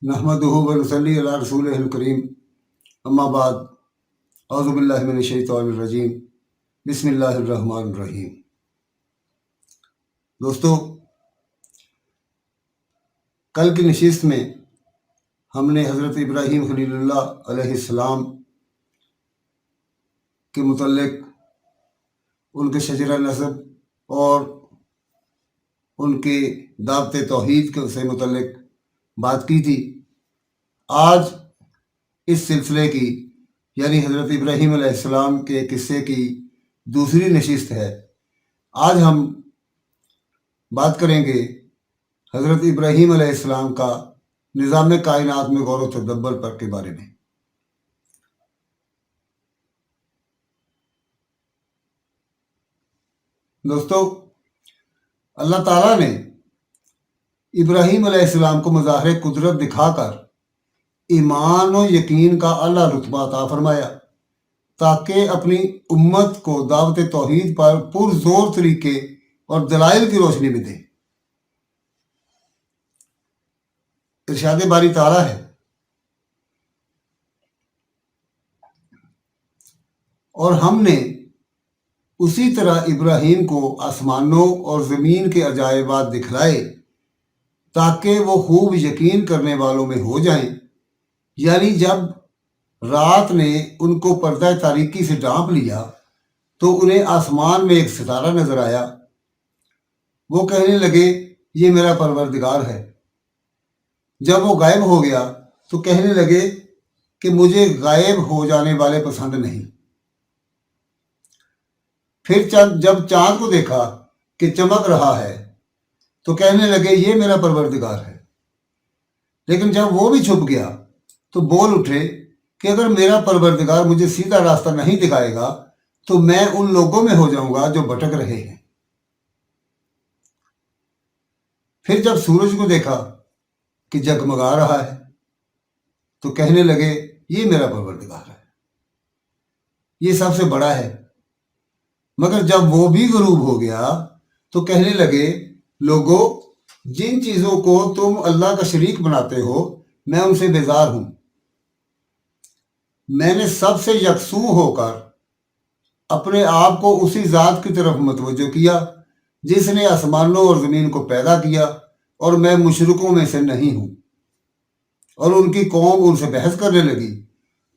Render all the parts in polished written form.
नहमदुहु व नसल्ली अला रसूलिहिल करीम, अम्मा बाद, औज़ु बिल्लाहि मिनश शैतानिर रजीम, बिस्मिल्लाहिर रहमानिर रहीम। दोस्तों, कल की नशिस्त में हमने हज़रत इब्राहीम खलीलुल्लाह अलैहिस्सलाम के मुतल्लिक, उनके शजरा नसब और उनके दावत तौहीद के से मुतल्लिक बात की थी। आज इस सिलसिले की यानी हज़रत इब्राहीम अलैहिस्सलाम के किस्से की दूसरी नशिस्त है। आज हम बात करेंगे हज़रत इब्राहीम अलैहिस्सलाम का निज़ाम कायनात में गौर व तदब्बर पर के बारे में। दोस्तों, अल्लाह ताला ने इब्राहीम अलैहिस्सलाम को मज़ाहिर कुदरत दिखाकर ईमान और यकीन का आला रुतबा अता फरमाया ताकि अपनी उम्मत को दावत तौहीद पर पुरजोर तरीके और दलाइल की रोशनी में दे। इरशाद बारी ताला है, और हमने उसी तरह इब्राहीम को आसमानों और ज़मीन के अजायबात दिखलाए ताकि वो खूब यकीन करने वालों में हो जाएं। यानी जब रात ने उनको पर्दा तारीकी से ढांप लिया तो उन्हें आसमान में एक सितारा नजर आया। वो कहने लगे, ये मेरा परवरदिगार है। जब वो गायब हो गया तो कहने लगे कि मुझे गायब हो जाने वाले पसंद नहीं। फिर जब चांद को देखा कि चमक रहा है तो कहने लगे, ये मेरा परवरदिगार है। लेकिन जब वो भी छुप गया तो बोल उठे कि अगर मेरा परवरदिगार मुझे सीधा रास्ता नहीं दिखाएगा तो मैं उन लोगों में हो जाऊंगा जो भटक रहे हैं। फिर जब सूरज को देखा कि जगमगा रहा है तो कहने लगे, ये मेरा परवरदिगार है, ये सबसे बड़ा है। मगर जब वो भी गरूब हो गया तो कहने लगे, लोगों, जिन चीज़ों को तुम अल्लाह का शरीक बनाते हो मैं उनसे बेजार हूं। मैंने सबसे यकसू होकर अपने आप को उसी ज़ात की तरफ मतवज्जो किया जिसने आसमानों और ज़मीन को पैदा किया, और मैं मुशरिकों में से नहीं हूं। और उनकी कौम उनसे बहस करने लगी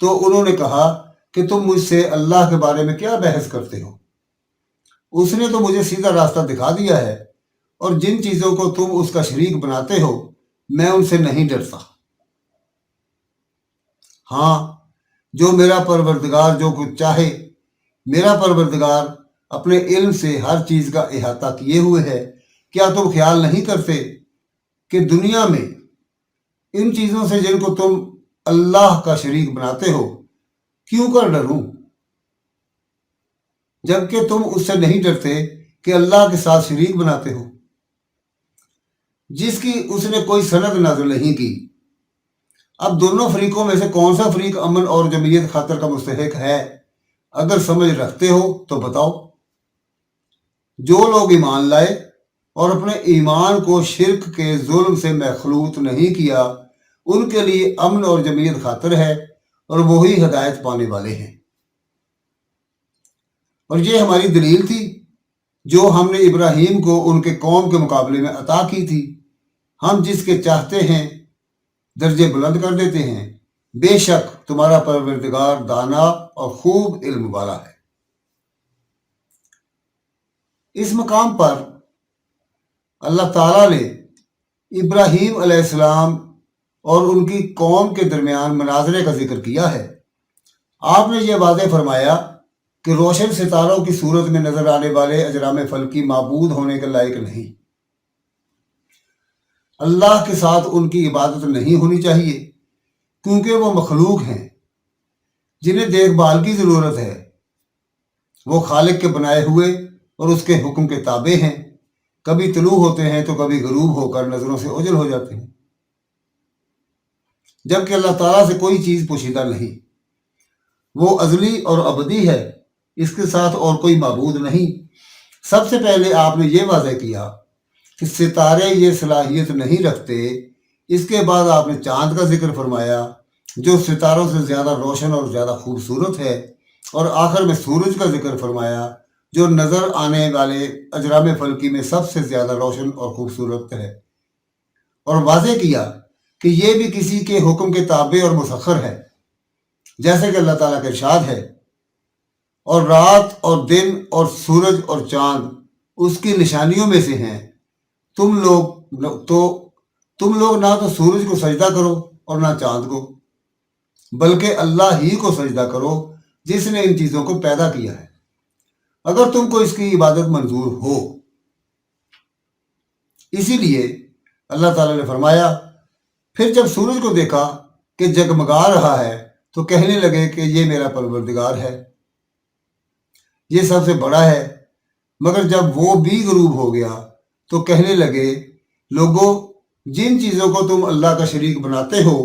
तो उन्होंने कहा कि तुम मुझसे अल्लाह के बारे में क्या बहस करते हो? उसने तो मुझे सीधा रास्ता दिखा दिया है, और जिन चीज़ों को तुम उसका शरीक बनाते हो मैं उनसे नहीं डरता। हाँ, जो मेरा परवरदिगार जो कुछ चाहे, मेरा परवरदिगार अपने इल्म से हर चीज़ का इहाता किए हुए है। क्या तुम ख्याल नहीं करते कि दुनिया में इन चीज़ों से जिनको तुम अल्लाह का शरीक बनाते हो क्यों कर डरूं, जबकि तुम उससे नहीं डरते कि अल्लाह के साथ शरीक बनाते हो जिसकी उसने कोई सनद नाज़िल नहीं की। अब दोनों फरीकों में से कौन सा फरीक अमन और जमीयत खातर का मुस्तहिक है? अगर समझ रखते हो तो बताओ। जो लोग ईमान लाए और अपने ईमान को शिरक के जुल्म से महलूत नहीं किया, उनके लिए अमन और जमीयत खातर है, और वही हिदायत पाने वाले हैं। और ये हमारी दलील थी जो हमने इब्राहीम को उनके कौम के मुकाबले में अता की थी। हम जिसके चाहते हैं दर्जे बुलंद कर देते हैं। बेशक तुम्हारा परवरदिगार दाना और खूब इल्म वाला है। इस मकाम पर अल्लाह ताला ने इब्राहीम अलैहिस्सलाम और उनकी कौम के दरमियान मनाजरे का जिक्र किया है। आपने ये वाज़ेह फरमाया कि रोशन सितारों की सूरत में नजर आने वाले अजराम फल्की माबूद होने के लायक नहीं। अल्लाह के साथ उनकी इबादत नहीं होनी चाहिए, क्योंकि वो मखलूक हैं जिन्हें देखभाल की ज़रूरत है। वो खालिक के बनाए हुए और उसके हुक्म के ताबे हैं। कभी तलू होते हैं तो कभी गरूब होकर नज़रों से ओझल हो जाते हैं, जबकि अल्लाह ताला से कोई चीज़ पोशीदा नहीं। वो अजली और अबदी है, इसके साथ और कोई माबूद नहीं। सबसे पहले आपने ये वाज़ेह किया कि सितारे ये सलाहियत नहीं रखते इसके बाद आपने चांद का जिक्र फरमाया जो सितारों से ज़्यादा रोशन और ज़्यादा खूबसूरत है, और आखिर में सूरज का जिक्र फरमाया जो नज़र आने वाले अजराम फल्की में सबसे ज़्यादा रोशन और खूबसूरत है, और वाज़े किया कि ये भी किसी के हुक्म के ताबे और मुसख्खर है, जैसे कि अल्लाह ताला का इरशाद है, और रात और दिन और सूरज और चांद उसकी निशानियों में से हैं। तुम लोग ना तो सूरज को सजदा करो और ना चांद को, बल्कि अल्लाह ही को सजदा करो जिसने इन चीज़ों को पैदा किया है, अगर तुमको इसकी इबादत मंजूर हो। इसीलिए अल्लाह ताला ने फरमाया, फिर जब सूरज को देखा कि जगमगा रहा है तो कहने लगे कि ये मेरा परवरदिगार है, ये सबसे बड़ा है। मगर जब वो भी गरूब हो गया तो कहने लगे, लोगों, जिन चीज़ों को तुम अल्लाह का शरीक बनाते हो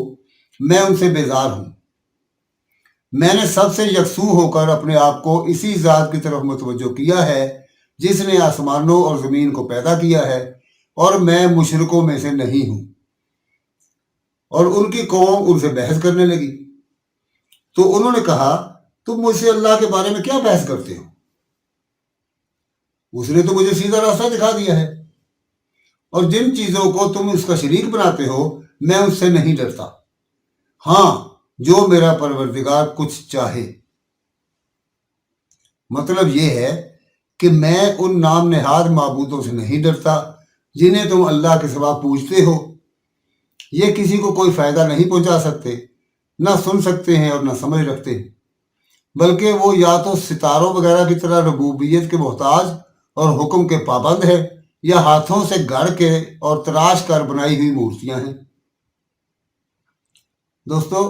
मैं उनसे बेजार हूँ। मैंने सबसे यकसू होकर अपने आप को इसी ज़ात की तरफ मुतवज्जो किया है जिसने आसमानों और ज़मीन को पैदा किया है, और मैं मुशरिकों में से नहीं हूँ। और उनकी कौम उनसे बहस करने लगी, तो उन्होंने कहा, तुम मुझसे अल्लाह के बारे में क्या बहस करते हो? उसने तो मुझे सीधा रास्ता दिखा दिया है, और जिन चीज़ों को तुम उसका शरीक बनाते हो मैं उससे नहीं डरता, हाँ जो मेरा परवरदिगार कुछ चाहे। मतलब ये है कि मैं उन नाम नेहाद माबूदों से नहीं डरता जिन्हें तुम अल्लाह के सिवा पूजते हो। ये किसी को कोई फ़ायदा नहीं पहुंचा सकते, ना सुन सकते हैं और ना समझ रखते हैं, बल्कि वो या तो सितारों वगैरह की तरह रबूबियत के मोहताज और हुक्म के पाबंद है, या हाथों से गढ़ के और तराश कर बनाई हुई मूर्तियां हैं। दोस्तों,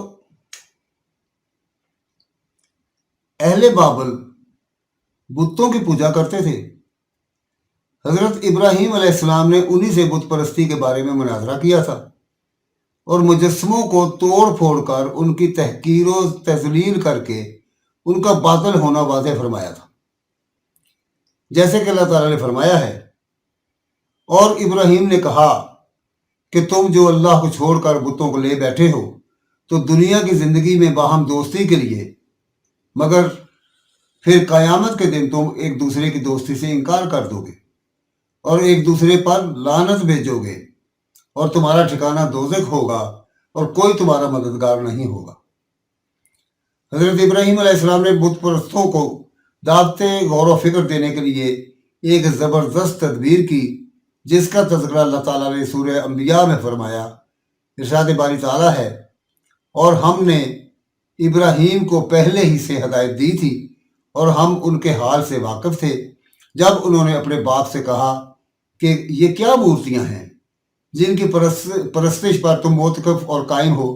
अहले बाबल बुतों की पूजा करते थे। हजरत इब्राहीम अलैहिस्सलाम ने उन्हीं से बुत परस्ती के बारे में मुनाजरा किया था और मुजस्समों को तोड़ फोड़ कर उनकी तहकीर व तजलील करके उनका बातिल होना वाज़ेह फरमाया था। जैसे कि अल्लाह ताला ने फरमाया है, और इब्राहीम ने कहा कि तुम जो अल्लाह को छोड़कर बुतों को ले बैठे हो तो दुनिया की ज़िंदगी में बाहम दोस्ती के लिए, मगर फिर क़यामत के दिन तुम एक दूसरे की दोस्ती से इनकार कर दोगे और एक दूसरे पर लानत भेजोगे, और तुम्हारा ठिकाना दोज़ख होगा और कोई तुम्हारा मददगार नहीं होगा। हज़रत इब्राहीम अलैहिस्सलाम ने बुत परस्तों को दावते गौर व फिक्र देने के लिए एक ज़बरदस्त तदबीर की, जिसका तज़किरा अल्लाह ताला ने सूरह अंबिया में फरमाया। इरशाद बारी ताला है, और हमने इब्राहीम को पहले ही से हदायत दी थी और हम उनके हाल से वाकिफ़ थे जब उन्होंने अपने बाप से कहा कि ये क्या मूर्तियां हैं जिनकी परस्तिश पर तुम मोतकफ और कायम हो।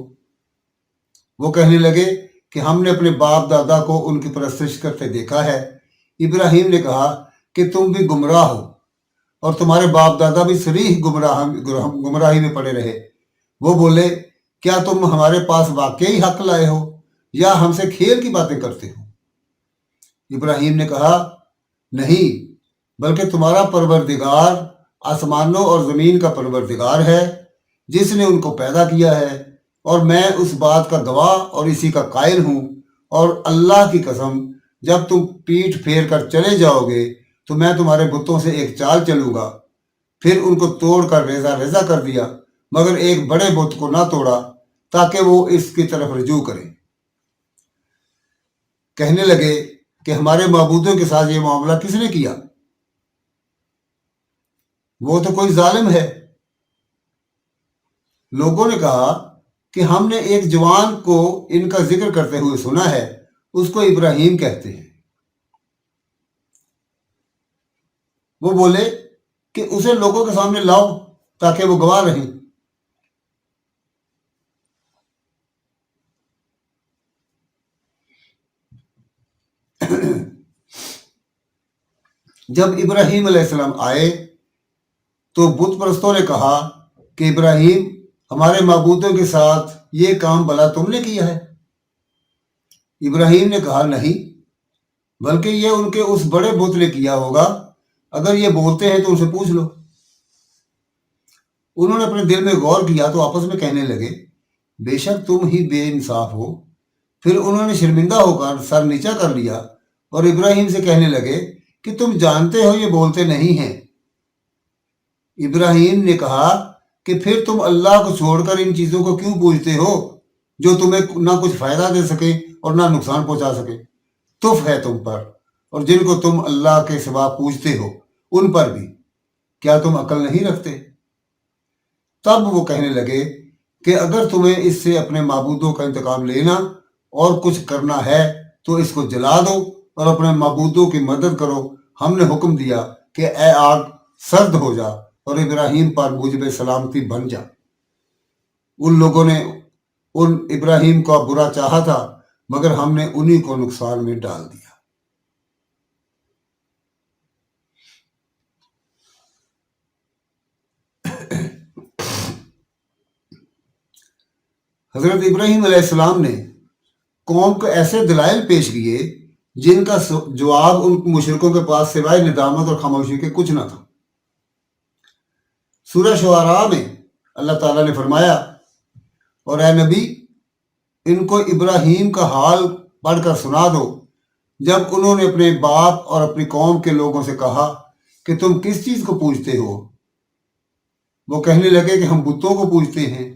वो कहने लगे कि हमने अपने बाप दादा को उनकी परस्तिश करते देखा है। इब्राहीम ने कहा कि तुम भी गुमराह हो और तुम्हारे बाप दादा भी सरीह गुमराही में पड़े रहे। वो बोले, क्या तुम हमारे पास वाकई हक लाए हो या हमसे खेल की बातें करते हो? इब्राहीम ने कहा, नहीं, बल्कि तुम्हारा परवरदिगार आसमानों और ज़मीन का परवरदिगार है जिसने उनको पैदा किया है, और मैं उस बात का गवाह और इसी का कायल हूँ। और अल्लाह की कसम, जब तुम पीठ फेर कर चले जाओगे तो मैं तुम्हारे बुतों से एक चाल चलूँगा। फिर उनको तोड़ कर रेजा रेजा कर दिया, मगर एक बड़े बुत को ना तोड़ा ताकि वो इसकी तरफ रजू करे। कहने लगे कि हमारे माबूदों के साथ ये मामला किसने किया? वो तो कोई जालिम है। लोगों ने कहा कि हमने एक जवान को इनका जिक्र करते हुए सुना है, उसको इब्राहीम कहते हैं। वो बोले कि उसे लोगों के सामने लाओ ताकि वो गवाह रहें। जब इब्राहीम अलैहिस्सलाम आए तो बुत परस्तों ने कहा कि इब्राहीम, हमारे माबूदों के साथ ये काम भला तुमने किया है? इब्राहीम ने कहा, नहीं, बल्कि ये उनके उस बड़े बुत ने किया होगा। अगर ये बोलते हैं तो उनसे पूछ लो। انہوں نے اپنے دل میں غور کیا تو آپس میں کہنے لگے بے شک تم ہی بے انصاف ہو۔ پھر انہوں نے شرمندہ ہو کر سر نیچا کر لیا اور ابراہیم سے کہنے لگے کہ تم جانتے ہو یہ بولتے نہیں ہیں۔ ابراہیم نے کہا کہ پھر تم اللہ کو چھوڑ کر ان چیزوں کو کیوں پوجتے ہو جو تمہیں نہ کچھ فائدہ دے سکے اور نہ نقصان پہنچا سکے؟ تف ہے تم پر اور جن کو تم اللہ کے سوا پوجتے ہو ان پر بھی، کیا تم عقل نہیں رکھتے؟ تب وہ کہنے لگے کہ اگر تمہیں اس سے اپنے معبودوں کا انتقام لینا اور کچھ کرنا ہے تو اس کو جلا دو اور اپنے معبودوں کی مدد کرو۔ ہم نے حکم دیا کہ اے آگ سرد ہو جا اور ابراہیم پر موجب سلامتی بن جا۔ ان لوگوں نے ان ابراہیم کا برا چاہا تھا مگر ہم نے انہی کو نقصان میں ڈال دیا۔ حضرت ابراہیم علیہ السلام نے قوم کو ایسے دلائل پیش کیے جن کا جواب ان مشرکوں کے پاس سوائے ندامت اور خاموشی کے کچھ نہ تھا۔ سورہ شعراء میں اللہ تعالیٰ نے فرمایا اور اے نبی ان کو ابراہیم کا حال پڑھ کر سنا دو جب انہوں نے اپنے باپ اور اپنی قوم کے لوگوں سے کہا کہ تم کس چیز کو پوجتے ہو؟ وہ کہنے لگے کہ ہم بتوں کو پوجتے ہیں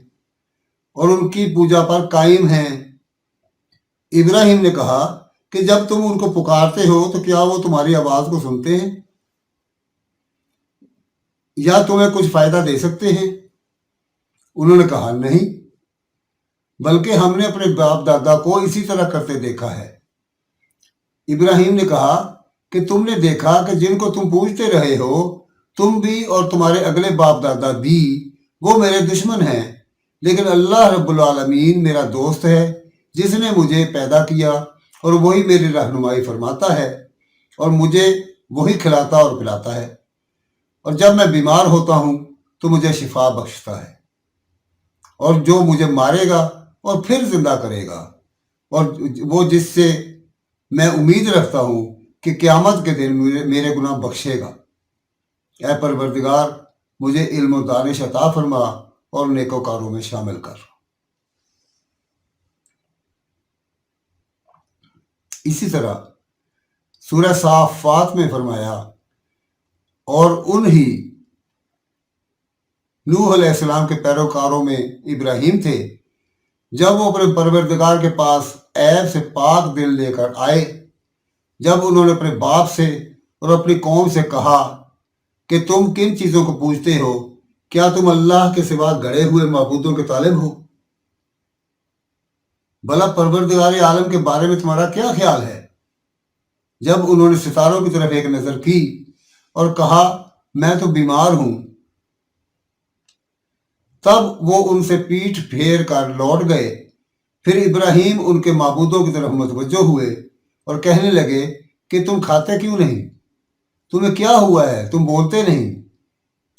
اور ان کی پوجا پر قائم ہیں۔ ابراہیم نے کہا کہ جب تم ان کو پکارتے ہو تو کیا وہ تمہاری آواز کو سنتے ہیں یا تمہیں کچھ فائدہ دے سکتے ہیں؟ انہوں نے کہا نہیں، بلکہ ہم نے اپنے باپ دادا کو اسی طرح کرتے دیکھا ہے۔ ابراہیم نے کہا کہ تم نے دیکھا کہ جن کو تم پوجتے رہے ہو تم بھی اور تمہارے اگلے باپ دادا بھی وہ میرے دشمن ہیں، لیکن اللہ رب العالمین میرا دوست ہے جس نے مجھے پیدا کیا اور وہی میری رہنمائی فرماتا ہے اور مجھے وہی کھلاتا اور پلاتا ہے، اور جب میں بیمار ہوتا ہوں تو مجھے شفا بخشتا ہے، اور جو مجھے مارے گا اور پھر زندہ کرے گا، اور وہ جس سے میں امید رکھتا ہوں کہ قیامت کے دن میرے گناہ بخشے گا۔ اے پروردگار مجھے علم و دانش عطا فرما اور نیکوکاروں میں شامل کر۔ اسی طرح سورہ صافات میں فرمایا اور انہی نوح علیہ السلام کے پیروکاروں میں ابراہیم تھے جب وہ اپنے پروردگار کے پاس عیب سے پاک دل لے کر آئے، جب انہوں نے اپنے باپ سے اور اپنی قوم سے کہا کہ تم کن چیزوں کو پوجتے ہو؟ کیا تم اللہ کے سوا گڑے ہوئے معبودوں کے طالب ہو؟ بھلا پروردگار عالم کے بارے میں تمہارا کیا خیال ہے؟ جب انہوں نے ستاروں کی طرف ایک نظر کی اور کہا میں تو بیمار ہوں، تب وہ ان سے پیٹھ پھیر کر لوٹ گئے۔ پھر ابراہیم ان کے معبودوں کی طرف متوجہ ہوئے اور کہنے لگے کہ تم کھاتے کیوں نہیں؟ تمہیں کیا ہوا ہے؟ تم بولتے نہیں۔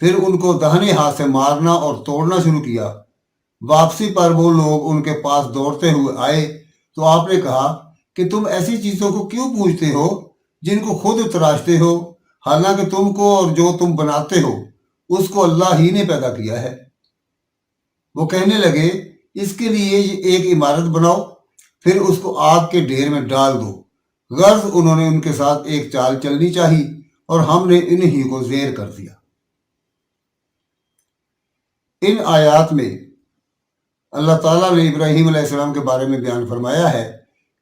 پھر ان کو داہنے ہاتھ سے مارنا اور توڑنا شروع کیا۔ واپسی پر وہ لوگ ان کے پاس دوڑتے ہوئے آئے تو آپ نے کہا کہ تم ایسی چیزوں کو کیوں پوجتے ہو جن کو خود تراشتے ہو، حالانکہ تم کو اور جو تم بناتے ہو اس کو اللہ ہی نے پیدا کیا ہے۔ وہ کہنے لگے اس کے لیے ایک عمارت بناؤ، پھر اس کو آگ کے ڈھیر میں ڈال دو۔ غرض انہوں نے ان کے ساتھ ایک چال چلنی چاہی اور ہم نے انہی کو زیر کر دیا۔ ان آیات میں اللہ تعالیٰ نے ابراہیم علیہ السلام کے بارے میں بیان فرمایا ہے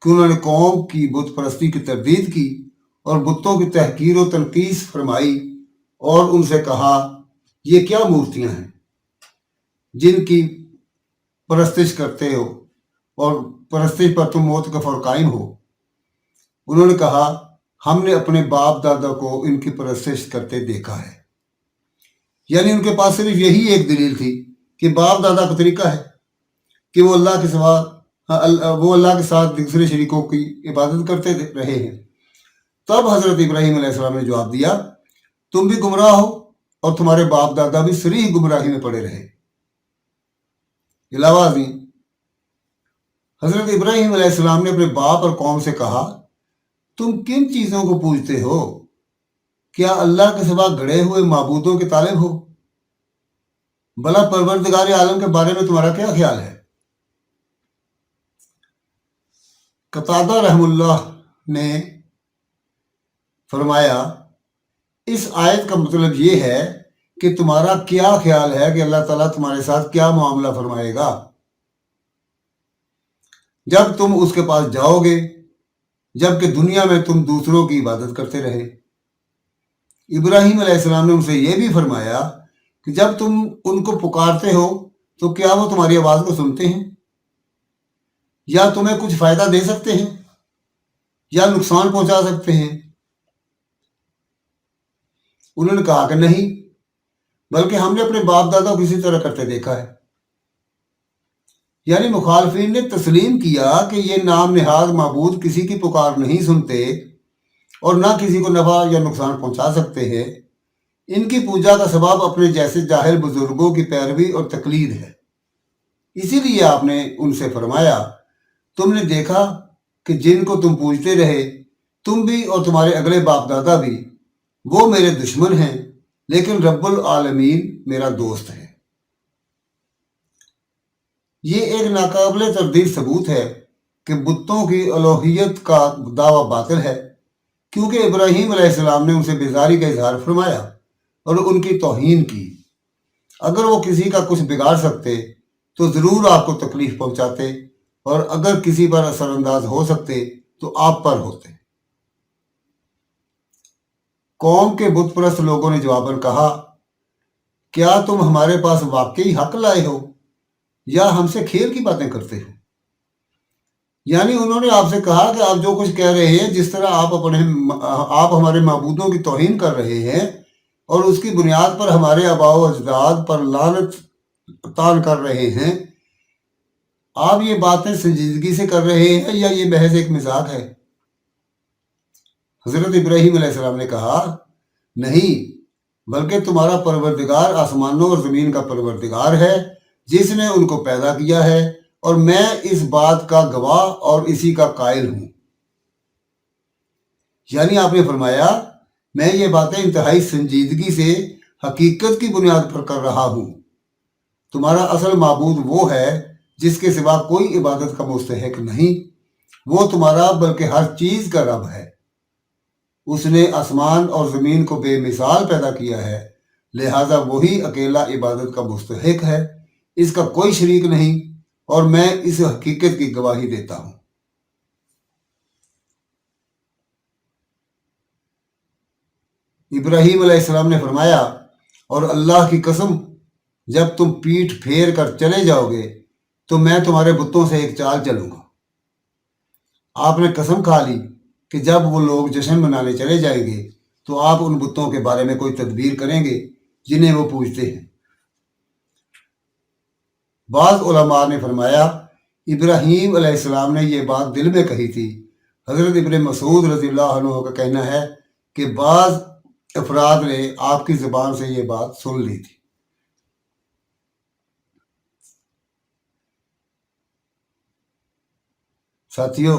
کہ انہوں نے قوم کی بت پرستی کی تردید کی اور بتوں کی تحقیر و تنقیص فرمائی اور ان سے کہا یہ کیا مورتیاں ہیں جن کی پرستش کرتے ہو اور پرستش پر تم موتقف اور قائم ہو؟ انہوں نے کہا ہم نے اپنے باپ دادا کو ان کی پرستش کرتے دیکھا ہے۔ یعنی ان کے پاس صرف یہی ایک دلیل تھی کہ باپ دادا کا طریقہ ہے کہ وہ اللہ کے سوا وہ اللہ کے ساتھ دوسرے شریکوں کی عبادت کرتے رہے ہیں۔ تب حضرت ابراہیم علیہ السلام نے جواب دیا تم بھی گمراہ ہو اور تمہارے باپ دادا بھی صریح گمراہی میں پڑے رہے۔ علاوہ ازیں حضرت ابراہیم علیہ السلام نے اپنے باپ اور قوم سے کہا تم کن چیزوں کو پوجتے ہو؟ کیا اللہ کے سوا گڑے ہوئے معبودوں کے طالب ہو؟ भला परवरदिगार आलम के बारे में तुम्हारा क्या ख्याल है? कतादा रहमुल्लाह ने फरमाया, इस आयत का मतलब ये है कि तुम्हारा क्या ख्याल है कि अल्लाह ताला तुम्हारे साथ क्या मामला फरमाएगा जब तुम उसके पास जाओगे, जबकि दुनिया में तुम दूसरों की इबादत करते रहे। इब्राहीम अलैहिस्सलाम ने उनसे यह भी फरमाया कि जब तुम उनको पुकारते हो तो क्या वो तुम्हारी आवाज़ को सुनते हैं या तुम्हें कुछ फ़ायदा दे सकते हैं या नुकसान पहुंचा सकते हैं? उन्होंने कहा कि नहीं, बल्कि हमने अपने बाप दादा को इसी तरह करते देखा है। यानी मुखालफिन ने तस्लीम किया कि ये नाम निहाद माबूद किसी की पुकार नहीं सुनते और ना किसी को नफ़ा या नुकसान पहुंचा सकते हैं। इनकी पूजा का सबब अपने जैसे जाहिल बुजुर्गों की पैरवी और तकलीद है। इसीलिए आपने उनसे फरमाया, तुमने देखा कि जिनको तुम पूजते रहे, तुम भी और तुम्हारे अगले बाप दादा भी, वो मेरे दुश्मन हैं, लेकिन रब्बुल आलमीन मेरा दोस्त है। ये एक नाकाबिल तरदीद सबूत है कि बुतों की अलौहियत का दावा बातिल है, क्योंकि इब्राहीम अलैहिस्सलाम ने उनसे बेजारी का इजहार फरमाया और उनकी तौहीन की। अगर वो किसी का कुछ बिगाड़ सकते तो ज़रूर आपको तकलीफ पहुंचाते, और अगर किसी पर असरअंदाज हो सकते तो आप पर होते। कौम के बुत परस्त लोगों ने जवाबन कहा, क्या तुम हमारे पास वाकई हक लाए हो या हमसे खेल की बातें करते हो? यानी उन्होंने आपसे कहा कि आप जो कुछ कह रहे हैं, जिस तरह आप हमारे माबूदों की तौहीन कर रहे हैं और उसकी बुनियाद पर हमारे आबाओ अजदाद पर लानत तान कर रहे हैं, आप ये बातें संजीदगी से कर रहे हैं या ये महज एक मजाक है? हज़रत इब्राहीम अलैहिस्सलाम ने कहा, नहीं, बल्कि तुम्हारा परवरदिगार आसमानों और ज़मीन का परवरदिगार है, जिसने उनको पैदा किया है, और मैं इस बात का गवाह और इसी का कायल हूं। यानी आपने फरमाया, मैं ये बातें इंतहाई संजीदगी से हकीकत की बुनियाद पर कर रहा हूं। तुम्हारा असल माबूद वो है जिसके सिवा कोई इबादत का मुस्तहिक नहीं। वो तुम्हारा बल्कि हर चीज़ का रब है। उसने आसमान और ज़मीन को बेमिसाल पैदा किया है, लिहाजा वही अकेला इबादत का मुस्तहिक है, इसका कोई शरीक नहीं, और मैं इस हकीकत की गवाही देता हूँ। इब्राहीम अलैहिस्सलाम ने फरमाया, और अल्लाह की कसम, जब तुम पीठ फेर कर चले जाओगे तो मैं तुम्हारे बुतों से एक चाल चलूंगा। आपने कसम खा ली कि जब वो लोग जश्न मनाने चले जाएंगे तो आप उन बुतों के बारे में कोई तदबीर करेंगे जिन्हें वो पूजते हैं। बाज़ उलमा ने फरमाया, इब्राहीम अलैहिस्सलाम ने ये बात दिल में कही थी। हज़रत इब्न मसूद रज़ियल्लाहु अन्हु का कहना है कि बाज़ अफराद ने आपकी ज़ुबान से ये बात सुन ली थी। साथियों,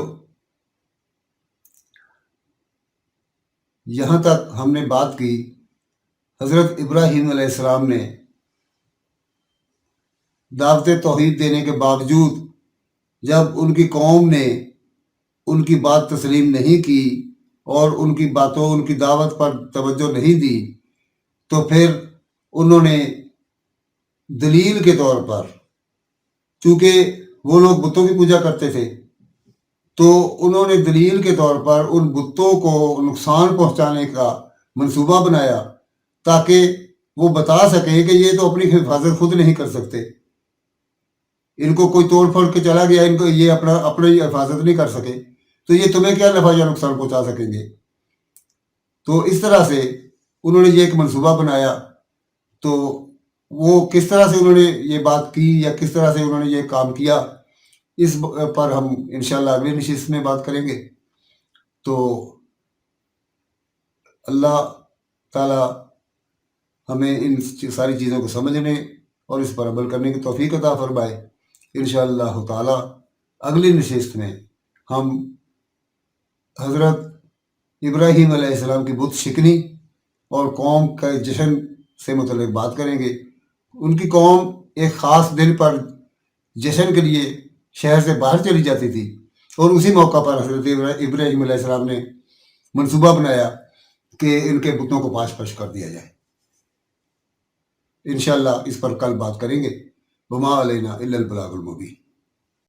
यहाँ तक हमने बात की हज़रत इब्राहीम अलैहिस्सलाम ने दावत तौहीद देने के बावजूद जब उनकी कौम ने उनकी बात तस्लीम नहीं की और उनकी बातों, उनकी दावत पर तवज्जो नहीं दी, तो फिर उन्होंने दलील के तौर पर, चूँकि वो लोग बुतों की पूजा करते थे, तो उन्होंने दलील के तौर पर उन बुतों को नुकसान पहुंचाने का मंसूबा बनाया ताकि वो बता सके कि ये तो अपनी हिफाजत खुद नहीं कर सकते, इनको कोई तोड़ फोड़ के चला गया, इनको ये अपनी हिफाजत नहीं कर सके, तो ये तुम्हें क्या नफा या नुकसान पहुंचा सकेंगे। तो इस तरह से उन्होंने ये एक मंसूबा बनाया। तो वो किस तरह से उन्होंने ये बात की या किस तरह से उन्होंने ये काम किया, इस पर हम इंशाल्लाह अगली नशिस्त में बात करेंगे। तो अल्लाह ताला हमें इन सारी चीज़ों को समझने और इस पर अमल करने की तौफीक अता फरमाए। इंशाअल्लाह ताला अगली नशिस्त में हम हज़रत इब्राहीम अलैहिस्सलाम की बुत शिकनी और कौम के जश्न से मुतल्लिक़ बात करेंगे। ان کی قوم ایک خاص دن پر جشن کے لیے شہر سے باہر چلی جاتی تھی، اور اسی موقع پر حضرت ابراہیم علیہ السلام نے منصوبہ بنایا کہ ان کے بتوں کو پاش پاش کر دیا جائے۔ انشاءاللہ اس پر کل بات کریں گے۔ وما علینا الا البلاغ المبین۔